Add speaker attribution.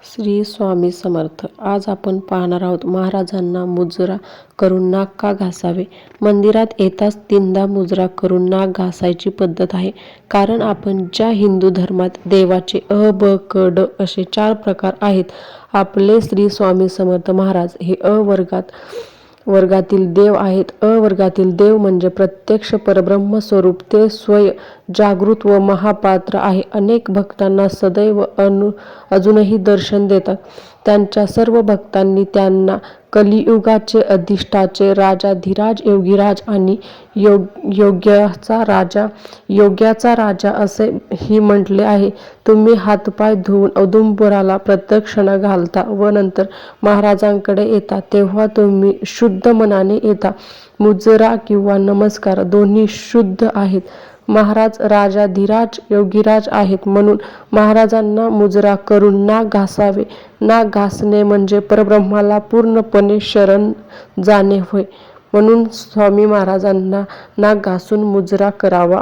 Speaker 1: श्री स्वामी समर्थ. आज आपण पाहणार आहोत महाराजांना मुजरा करून नाक का घासावे. मंदिरात येताच तीनदा मुजरा करून नाक घासायची पद्धत आहे. कारण आपण ज्या हिंदू धर्मात देवाचे अ ब क ड असे 4 प्रकार आहेत. आपले श्री स्वामी समर्थ महाराज हे वर्गातील देव आहेत. वर्गातील देव म्हणजे प्रत्यक्ष परब्रह्म स्वरूप. ते स्वयं जागृत व महापात्र आहे. अनेक भक्तांना सदैव अजूनही दर्शन देतात. त्यांच्या सर्व भक्तांनी त्यांना कलियुगाचे अधिष्ठाचे राजाधिराज योगीराज आणि योग्याचा राजा असेही म्हटले आहे. तुम्ही हातपाय धुवून औदुंबराला प्रदक्षिणा घालता व नंतर महाराजांकडे येता तेव्हा तुम्ही शुद्ध मनाने येता. मुजरा किंवा नमस्कार दोन्ही शुद्ध आहेत. महाराज राजाधिराज योगीराज आहेत म्हणून महाराजांना मुजरा करून नाक घासावे. नाक घासणे म्हणजे परब्रह्माला पूर्णपणे शरण जाणे होय. म्हणून स्वामी महाराजांना नाक घासून मुजरा करावा.